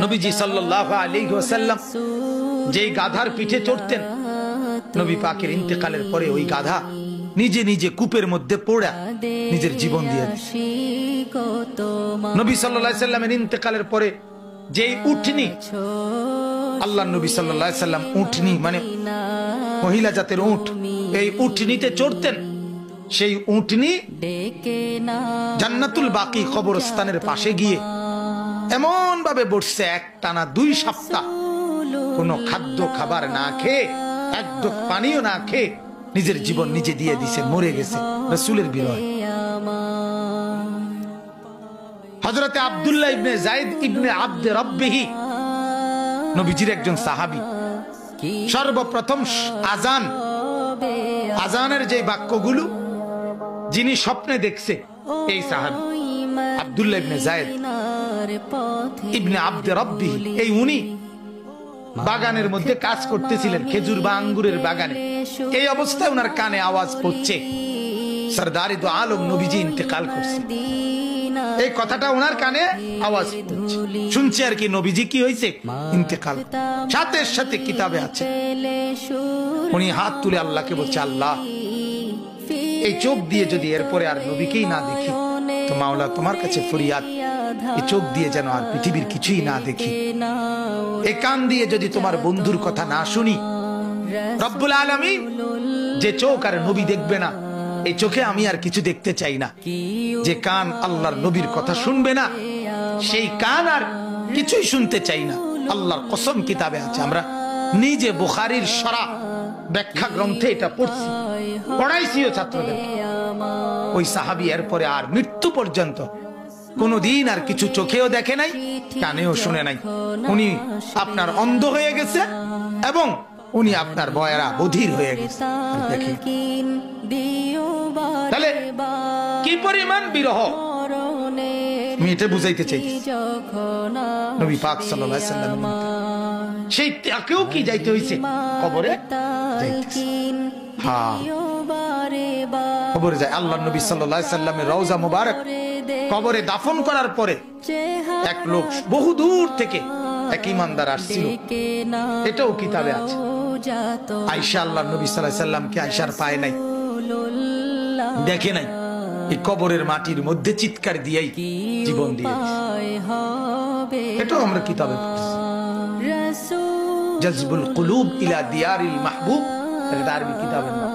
নবীজি সাল্লাল্লাহু আলাইহি ওয়াসাল্লাম যেই গাধার পিঠে চড়তেন, নবী পাকের ইন্তেকালের পরে ওই গাধা নিজে নিজে কূপের মধ্যে পড়া নিজের জীবন দিয়ে দিয়েছে। নবী সাল্লাল্লাহু আলাইহি সাল্লামের ইন্তেকালের পরে যেই উটনি, আল্লাহর নবী সাল্লাল্লাহু আলাইহি সাল্লাম উটনি মানে মহিলা জাতের উট, এই উটনিতে চড়তেন। সেই উটনি জান্নাতুল বাকি কবরস্থানের পাশে গিয়ে এমন ভাবে বসছে, একটানা 2 সপ্তাহ কোনো খাদ্য খাবার না খেয়ে, এক ঢোক পানিও না খেয়ে নিজের জীবন নিজে দিয়ে দিছে, মরে গেছে রাসূলের বিরহে। হযরতে আব্দুল্লাহ ইবনে যায়েদ ইবনে আব্দে রব্বিহি নবীজির একজন সাহাবী। সর্বপ্রথম আজানের যে বাক্যগুলো যিনি স্বপ্নে দেখছে, এই সাহাবী আব্দুল্লাহ ইবনে যায়েদ ইবনে আব্দে রব্বিহি, এই উনি বাগানের মধ্যে কাজ করতেছিলেন, খেজুর বা আঙ্গুরের বাগানে। এই অবস্থায় ওনার কানে আওয়াজ পড়ছে সরদারি দো আলম নবীজি ইন্তেকাল করছে। এই কথাটা ওনার কানে আওয়াজ পড়ছে, শুনছে আর কি নবীজি কি হয়েছে, ইন্তেকাল। সাথে সাথে কিতাবে আছে, উনি হাত তুলে আল্লাহকে বলছে, আল্লাহ এই চোখ দিয়ে যদি এরপরে আর নবীকেই না দেখি তো মাওলা তোমার কাছে ফরিয়াদ, এই চোখ দিয়ে যেন আর পৃথিবীর কিছুই না দেখি, এই কান দিয়ে যদি তোমার বন্ধুর কথা না শুনি। রব্বুল আলামিন যে চোখ আর নবী দেখবে না, এই চোখে আমি আর কিছু দেখতে চাই না। যে কান আল্লাহর নবীর কথা শুনবে না, সেই কান আর কিছুই শুনতে চাই না। আল্লাহর কসম কিতাবে আছে, আমরা নিজে বুখারীর শরহ ব্যাখ্যা গ্রন্থে এটা পড়ছি, পড়াইছিও ছাত্রদের। ওই সাহাবী এরপরে আর মৃত্যু পর্যন্ত কোনদিন আর কিছু চোখেও দেখে নাই, কানেও শুনে নাই। উনি আপনার অন্ধ হয়ে গেছে এবং উনি আপনার বয়রা বধির হয়ে গেছে। তাহলে কি পরিমাণ বিরহ আমি এটা বুঝাইতে চাই। নবী পাক সাল্লাল্লাহু আলাইহি সাল্লাম সেই তাকেও কি যাইতে হইছে, কবরে যাইতেছে। হ্যাঁ, কবরে যায়। আল্লাহর নবী সাল্লাল্লাহু আলাইহি সাল্লামের রওজা মুবারক কবরে দাফন করার পরে এক লোক বহু দূর থেকে এক ইমানদার আসছিল, এটাও কিতাবে আছে। আয়েশা আল্লাহর নবী সাল্লাল্লাহু আলাইহি সাল্লামকে আয়েশার পায় নাই, দেখে নাই, এই কবরের মাটির মধ্যে চিৎকার দিয়েই জীবন দিয়েছে। এটাও আমরা কিতাবে পড়ছি। জাযবুল কুলুব ইলা দিয়ারিল মাহবুব, এটা আরবি কিতাবের নাম।